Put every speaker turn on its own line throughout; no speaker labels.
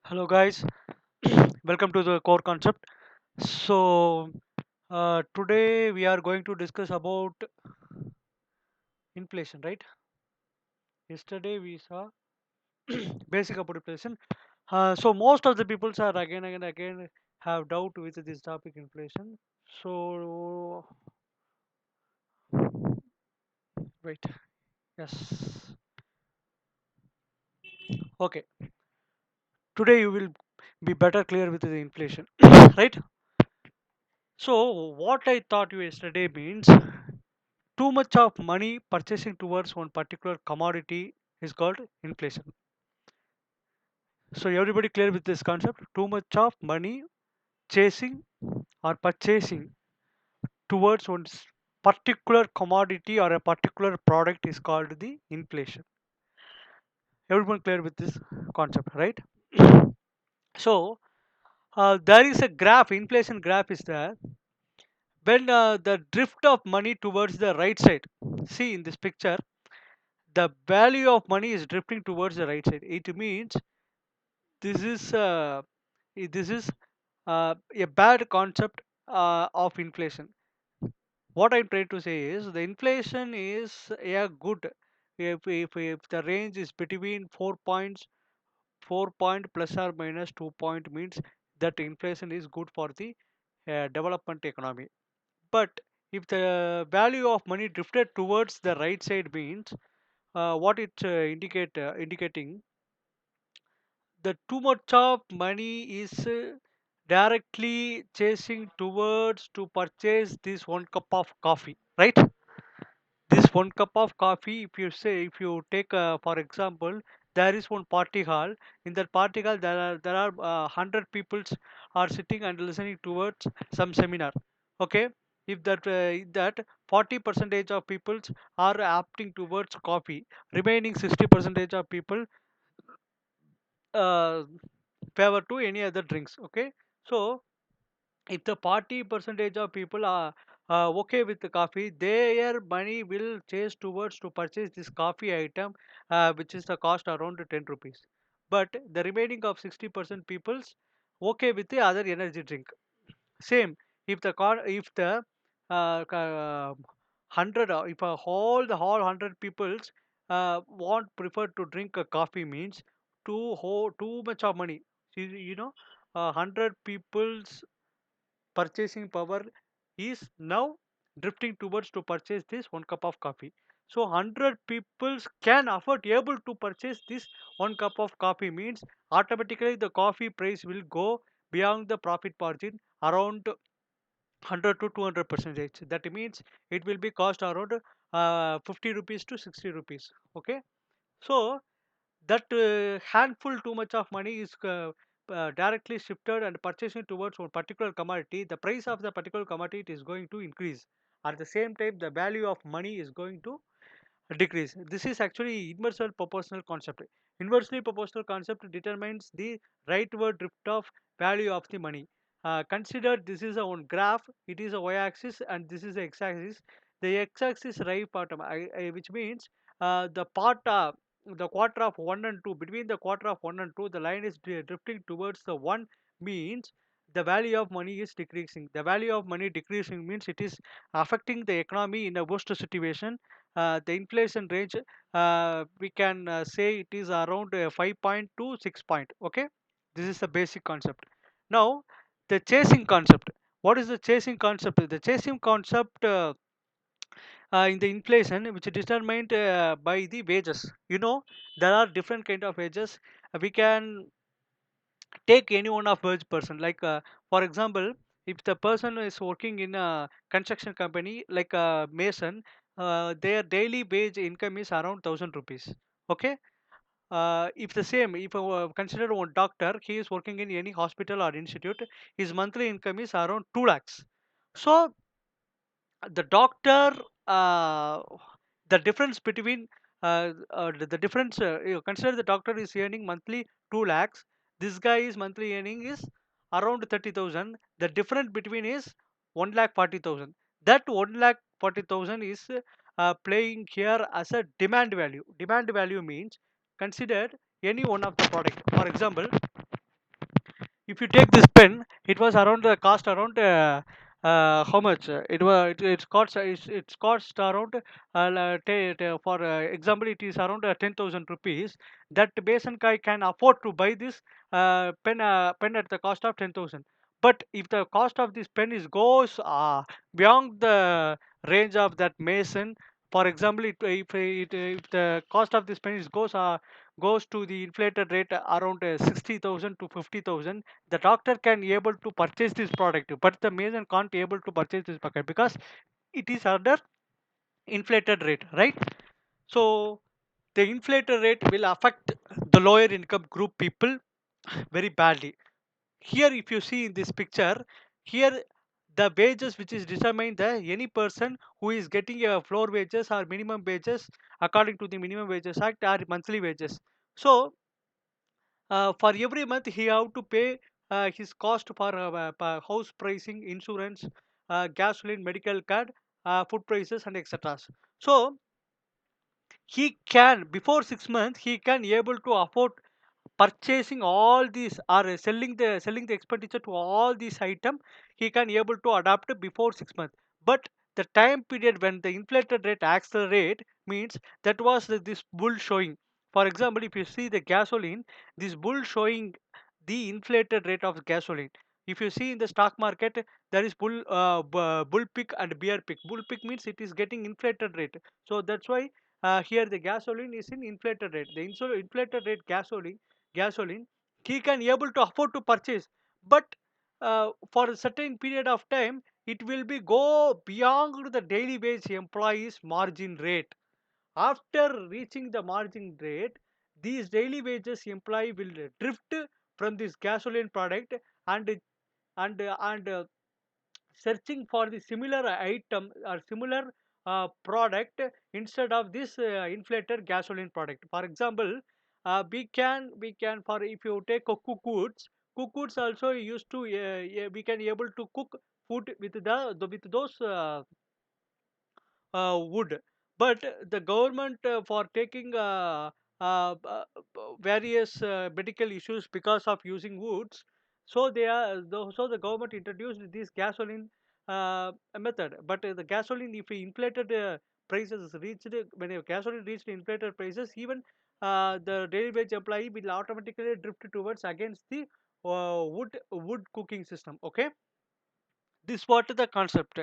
Hello guys, welcome to the core concept. So today we are going to discuss about inflation, right? Yesterday we saw basic about inflation. So most of the people are again and again have doubt with this topic inflation. So wait, yes, okay. Today you will be better clear with the inflation, right? So what I thought you yesterday means too much of money purchasing towards one particular commodity is called inflation. So everybody clear with this concept? Too much of money chasing or purchasing towards one particular commodity or a particular product is called the inflation. Everyone clear with this concept, right? So there is a graph, inflation graph is there. When the drift of money towards the right side, see in this picture, the value of money is drifting towards the right side. It means this is a bad concept of inflation. What I'm trying to say is the inflation is a good if the range is between 4 points, 4 point plus or minus 2 point means that inflation is good for the development economy. But if the value of money drifted towards the right side means what it indicating the too much of money is directly chasing towards to purchase this 1 cup of coffee, right? This 1 cup of coffee, if you say, if you take for example, there is one party hall. In that party hall there are 100 peoples are sitting and listening towards some seminar. Okay, if that 40 percentage of peoples are opting towards coffee, remaining 60 percentage of people uh, favor to any other drinks. Okay, so if the 40 percentage of people are okay with the coffee, their money will chase towards to purchase this coffee item, which is the cost around 10 rupees. But the remaining of 60% people's okay with the other energy drink. Same, if the 100 if a whole 100 people's want prefer to drink a coffee means too much of money. You know, 100 people's purchasing power is now drifting towards to purchase this 1 cup of coffee. So 100 people can afford able to purchase this 1 cup of coffee means automatically the coffee price will go beyond the profit margin around 100 to 200 percentage. That means it will be cost around 50 rupees to 60 rupees. Okay, so that handful too much of money is directly shifted and purchasing towards one particular commodity, the price of the particular commodity is going to increase. At the same time, the value of money is going to decrease. This is actually inversely proportional concept. Inversely proportional concept determines the rightward drift of value of the money. Consider this is a one graph. It is a y-axis and this is the x-axis. The x-axis right bottom, which means the part the quarter of 1 and 2, between the quarter of 1 and 2 the line is drifting towards the 1 means the value of money is decreasing. The value of money decreasing means it is affecting the economy in a worst situation. The inflation range, we can say it is around 5 point to 6 point. Okay, this is the basic concept. Now the chasing concept, what is the chasing concept? The chasing concept in the inflation which is determined by the wages. You know, there are different kind of wages. We can take any one of those person, like for example, if the person is working in a construction company like a mason, their daily wage income is around 1000 rupees. Okay, if the same, if consider one doctor, he is working in any hospital or institute, his monthly income is around 2 lakhs. So the doctor, uh, the difference between the difference, you consider the doctor is earning monthly 2 lakhs, this guy is monthly earning is around 30,000. The difference between is 1 lakh 40,000. That 1 lakh 40,000 is playing here as a demand value. Demand value means consider any one of the product. For example, if you take this pen, it was around the cost around how much it was it's cost it's cost around for example it is around 10,000 rupees. That Basan guy can afford to buy this pen at the cost of 10,000. But if the cost of this pen is goes beyond the range of that mason, for example, if the cost of this pen is goes to the inflated rate around 60,000 to 50,000, the doctor can able to purchase this product, but the mason can't able to purchase this product because it is under inflated rate, right? So the inflated rate will affect the lower income group people very badly. Here if you see in this picture, here the wages which is determined the any person who is getting a floor wages or minimum wages according to the minimum wages act are monthly wages. So for every month he have to pay his cost for house pricing, insurance, gasoline, medical card, food prices and etc. So he can before 6 months he can able to afford purchasing all these or selling the expenditure to all these item. He can able to adapt before 6 months. But the time period when the inflated rate accelerate means that was this bull showing. For example, if you see the gasoline, this bull showing the inflated rate of gasoline. If you see in the stock market, there is bull pick and bear pick. Bull pick means it is getting inflated rate. So that's why here the gasoline is in inflated rate. The inflated rate gasoline he can able to afford to purchase. But for a certain period of time it will be go beyond the daily wage employees margin rate. After reaching the margin rate, these daily wages employee will drift from this gasoline product and and searching for the similar item or similar product instead of this inflated gasoline product. For example, we can for if you take a cook goods also used to we can able to cook food with with those wood. But the government for taking various medical issues because of using woods, so so the government introduced this gasoline method. But the gasoline, if we inflated prices reached when a gasoline reached inflated prices, even the daily wage employee will automatically drift towards against the wood cooking system. Okay, this what the concept.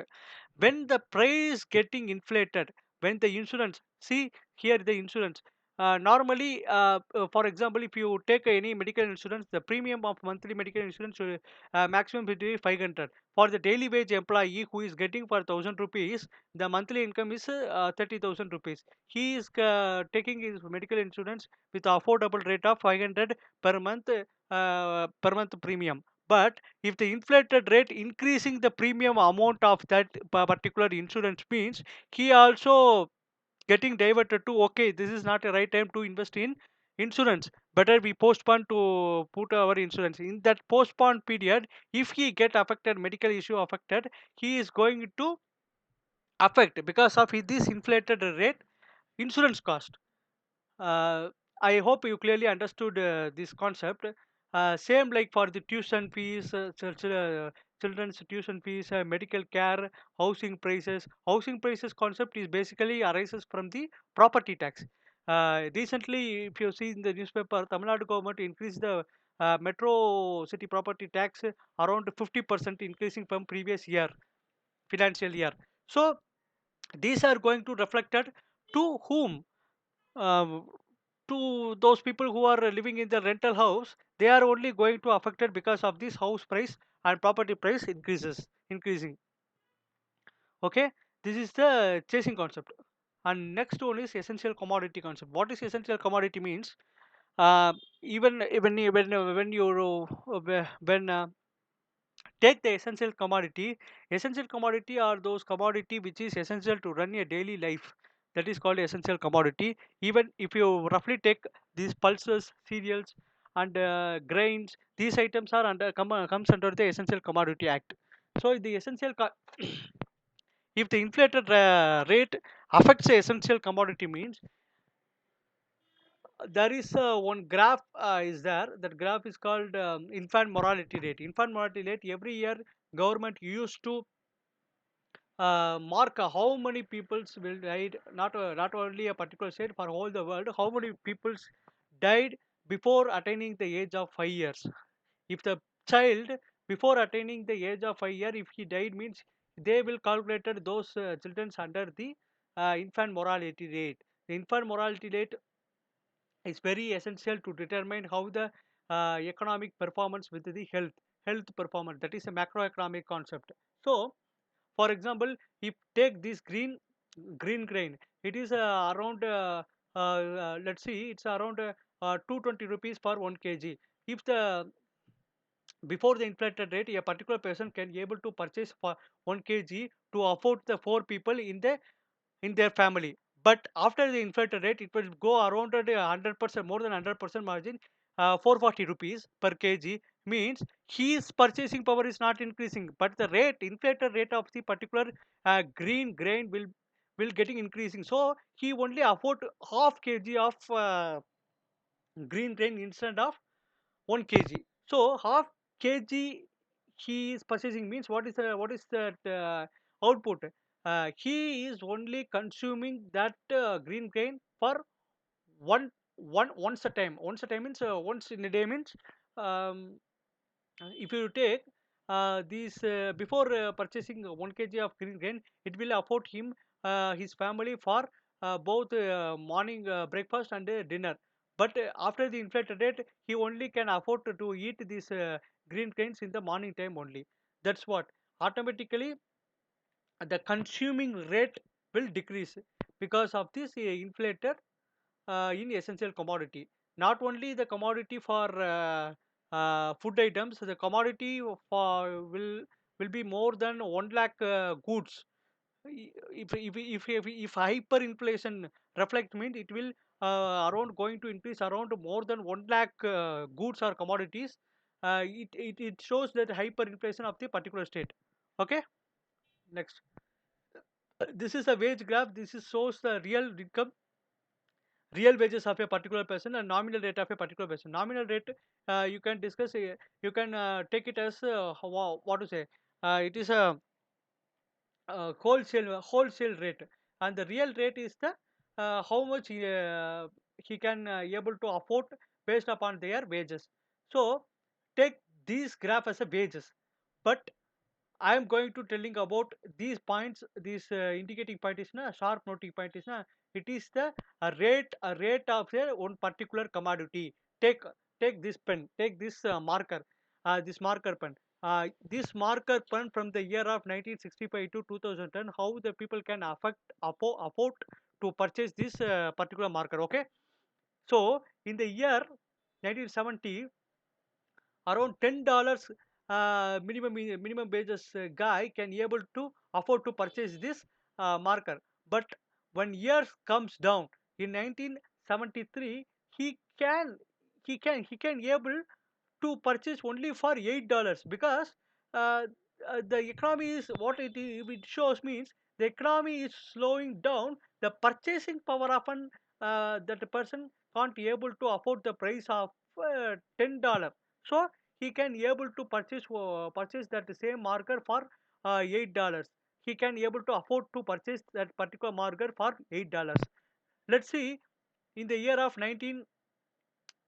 When the price getting inflated, when the insurance, see here the insurance, normally for example if you take any medical insurance, the premium of monthly medical insurance maximum will be 500. For the daily wage employee who is getting for 1000 rupees, the monthly income is 30,000 rupees. He is taking his medical insurance with affordable rate of 500 per month premium. But if the inflated rate increasing the premium amount of that particular insurance means he also getting diverted to, okay, this is not a right time to invest in insurance, better we postpone to put our insurance. In that postpone period, if he get affected, medical issue affected, he is going to affect because of this inflated rate insurance cost. uh, I hope you clearly understood this concept. Same like for the tuition fees, children's tuition fees, medical care, housing prices. Housing prices concept is basically arises from the property tax. Recently, if you see in the newspaper, Tamil Nadu government increased the metro city property tax around 50% increasing from previous year, financial year. So these are going to reflected to whom? um, to those people who are living in the rental house, they are only going to affected because of this house price and property price increasing. Okay, this is the chasing concept. And next one is essential commodity concept. What is essential commodity means? Even when you when take the essential commodity are those commodity which is essential to run a daily life, that is called essential commodity. Even if you roughly take these pulses, cereals and grains, these items are comes under the essential commodity act. So the if the inflated rate affects the essential commodity means There is one graph is there. That graph is called infant mortality rate. Infant mortality rate, every year government used to mark how many peoples will died, not only a particular state, for all the world, how many peoples died before attaining the age of 5 years. If the child, before attaining the age of 5 year, if he died, means they will calculate those children under the infant mortality rate. The infant mortality rate is very essential to determine how the economic performance with the health performance. That is a macroeconomic concept. So for example, if take this green grain, it is around let's see, it's around 220 rupees per 1 kg. If the before the inflated rate, a particular person can be able to purchase for 1 kg to afford the four people in their family. But after the inflated rate, it will go around at 100%, more than 100% margin, 440 rupees per kg. Means his purchasing power is not increasing, but the rate, inflated rate of the particular green grain will getting increasing. So he only afford half kg of green grain instead of 1 kg. So half kg he is purchasing, means what is that output? He is only consuming that green grain for once a time. Once a time means once in a day means, um, if you take these before purchasing 1 kg of green grain, it will afford him his family for both morning breakfast and dinner. But after the inflated rate, he only can afford to eat these green grains in the morning time only. That's what automatically the consuming rate will decrease because of this inflated in essential commodity. Not only the commodity for food items, the commodity for will be more than 1 lakh goods. If hyperinflation reflect, means it will around going to increase around more than 1 lakh goods or commodities. It shows that hyperinflation of the particular state. Okay, next. This is a wage graph. This is shows the real income, real wages of a particular person, and nominal rate of a particular person. Nominal rate, you can discuss, you can take it as what to say, it is a wholesale rate, and the real rate is the how much he can able to afford based upon their wages. So take these graph as a wages, but I am going to telling about these points. This indicating point is na sharp noting point is na. It is the a rate of a one particular commodity. Take take this pen. Take this marker. This marker pen. This marker pen from the year of 1965 to 2010. How the people can afford to purchase this particular marker. Okay. So in the year 1970, around $10 minimum wages guy can able to afford to purchase this marker. But when years comes down in 1973, he can he can able to purchase only for $8, because uh, the economy is what it shows, means the economy is slowing down. The purchasing power of an that the person can't able to afford the price of $10. So he can able to purchase that same marker for $8. He can able to afford to purchase that particular marker for $8. Let's see, in the year of 19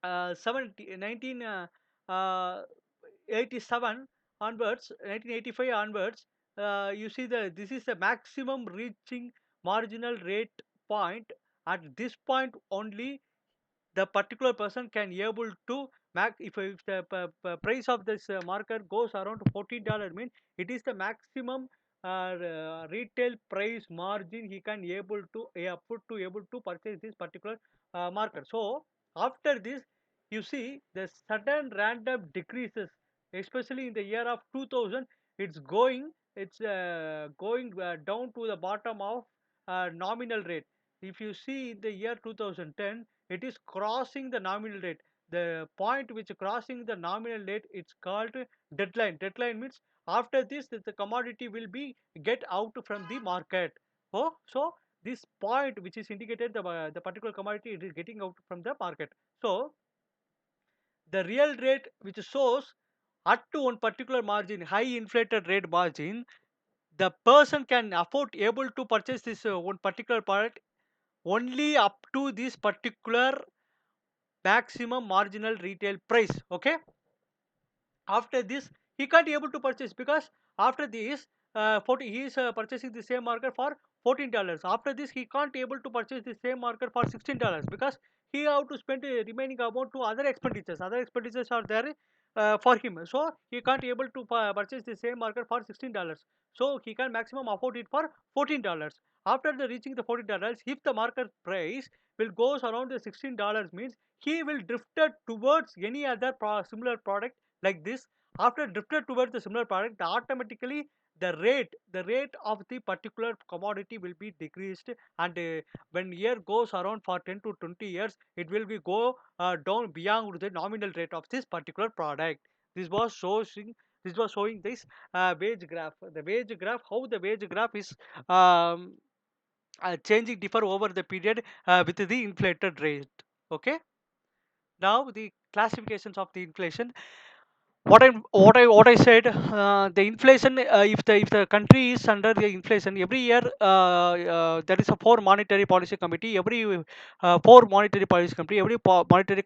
uh, 87 onwards, 1985 onwards, you see the this is the maximum reaching marginal rate point. At this point only, the particular person can able to if the price of this marker goes around $14, mean it is the maximum retail price margin he can able to put to able to purchase this particular marker. So after this, you see the sudden random decreases, especially in the year of 2000. It's going down to the bottom of nominal rate. If you see in the year 2010, it is crossing the nominal rate. The point which crossing the nominal rate, it's called deadline means after this the commodity will be get out from the market. Oh, so this point which is indicated the particular commodity it is getting out from the market. So the real rate which shows up to one particular margin, high inflated rate margin, the person can afford able to purchase this one particular product only up to this particular maximum marginal retail price. Okay, after this he can't able to purchase, because after this 40 he is purchasing the same market for $14. After this he can't able to purchase the same market for $16, because he have to spend the remaining amount to other expenditures are there for him, so he can't able to purchase the same market for $16, so he can maximum afford it for $14. After the reaching the $14, if the market price will goes around the $16 means he will drifted towards any other similar product like this. After drifted towards the similar product, automatically the rate of the particular commodity will be decreased, and when year goes around for 10 to 20 years it will be go down beyond the nominal rate of this particular product. This was showing this wage graph, the wage graph, how the wage graph is um, changing differ over the period with the inflated rate. Okay, now the classifications of the inflation. What I said, the inflation, if the country is under the inflation every year, there is a four monetary policy committee, every four monetary policy committee, every monetary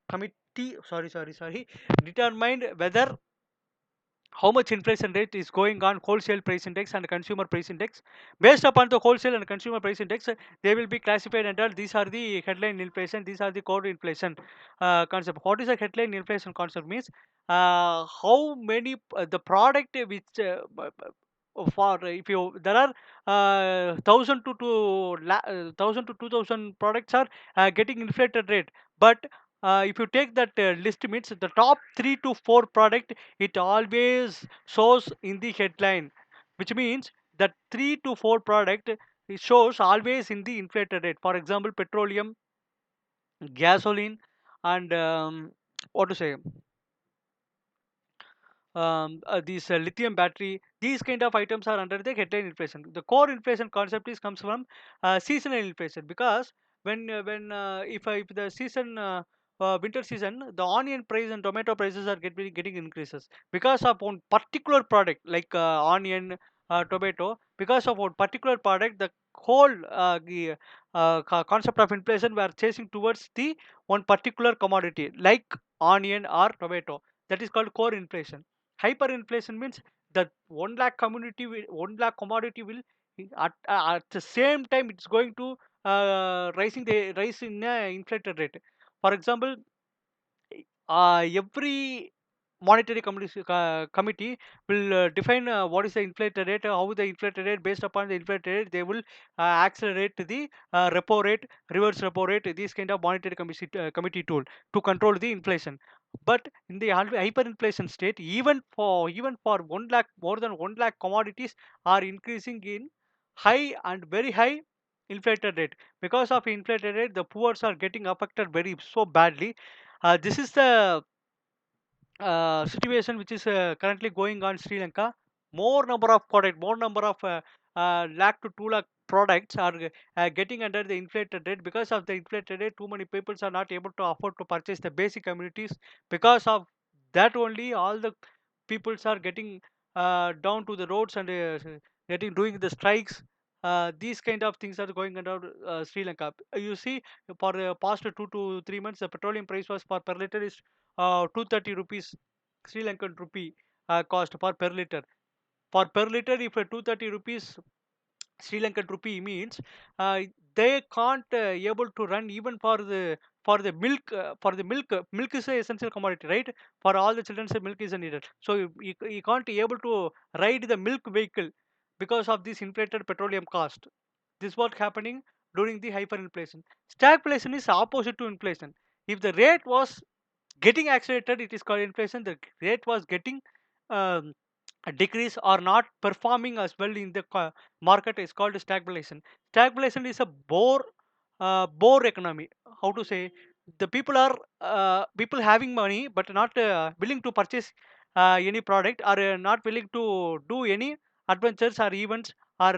committee, sorry, determined whether how much inflation rate is going on wholesale price index and consumer price index. Based upon the wholesale and consumer price index, they will be classified under these are the headline inflation, these are the core inflation concept. What is a headline inflation concept means how many the product which for if you there are 1,000 to 2,000 products are getting inflated rate, but if you take that list means the top 3 to 4 product, it always shows in the headline, which means that 3 to 4 product it shows always in the inflated rate. For example, petroleum, gasoline, and what to say, these lithium battery, these kind of items are under the headline inflation. The core inflation concept is comes from seasonal inflation, because if the season winter season, the onion price and tomato prices are getting increases because of one particular product like onion, tomato. Because of one particular product, the whole concept of inflation we are chasing towards the one particular commodity like onion or tomato. That is called core inflation. Hyperinflation means that 1 lakh community will 1 lakh commodity will at the same time it's going to rise in inflated rate. For example, every committee will define what is the inflated rate, how the inflated rate, based upon the inflated rate they will accelerate the repo rate, reverse repo rate, this kind of monetary committee tool to control the inflation. But in the hyperinflation state, even for 1 lakh, more than 1 lakh commodities are increasing in high and very high inflated rate. Because of inflated rate, the poor are getting affected very so badly. This is the situation which is currently going on Sri Lanka. More number of lakh to 2 lakh products are getting under the inflated rate. Because of the inflated rate, too many people are not able to afford to purchase the basic amenities. Because of that only, all the peoples are getting down to the roads and getting doing the strikes. These kind of things are going under Sri Lanka. You see, for the past 2 to 3 months, the petroleum price was for per liter is 230 rupees, Sri Lankan rupee cost for per liter. For per liter, if 230 rupees Sri Lankan rupee means they can't able to run even for the milk. Milk is a essential commodity, right? For all the children, milk is needed. So you can't able to ride the milk vehicle because of this inflated petroleum cost. This what happening during the hyperinflation. Stagflation is opposite to inflation. If the rate was getting accelerated, it is called inflation. The rate was getting um, a decrease or not performing as well in the market is called stagflation. Stagflation is a bore economy. How to say, the people having money but not willing to purchase any product, or not willing to do any adventures or events, or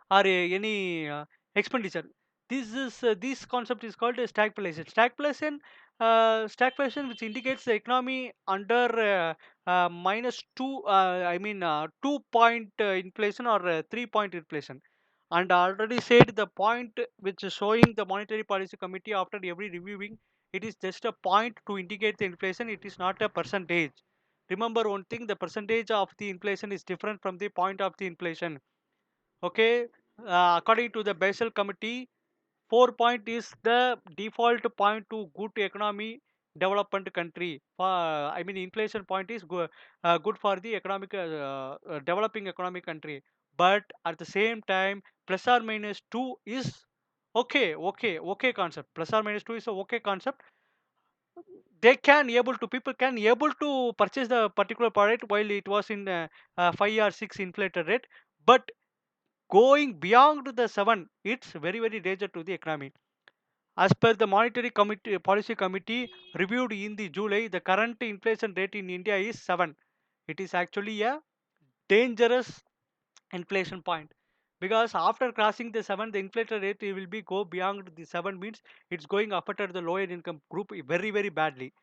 or any expenditure. This concept is called stagflation. Stagflation, which indicates the economy under minus two. I mean 2 point inflation or 3 point inflation. And I already said the point which is showing the monetary policy committee after every reviewing, it is just a point to indicate the inflation. It is not a percentage. Remember one thing: the percentage of the inflation is different from the point of the inflation. Okay, according to the Basel Committee, 4 point is the default point to good economy development country. I mean, inflation point is good for the economic developing economic country. But at the same time, plus or minus two is okay concept. Plus or minus two is a okay concept. They can able to people can able to purchase the particular product while it was in 5 or 6 inflated rate, but going beyond the 7, it's very danger to the economy. As per the monetary committee policy committee reviewed in the July, the current inflation rate in India is 7. It is actually a dangerous inflation point, because after crossing the 7, the inflation rate will be go beyond the 7 means it's going affect the lower income group very badly.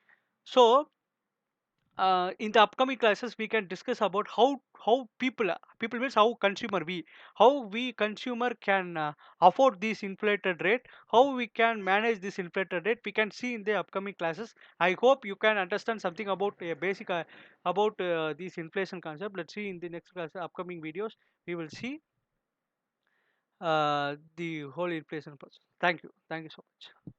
So in the upcoming classes we can discuss about how people means how consumer we consumer can afford this inflated rate, how we can manage this inflated rate, we can see in the upcoming classes. I hope you can understand something about basic about this inflation concept. Let's see in the next class upcoming videos, we will see the whole inflation process. Thank you so much.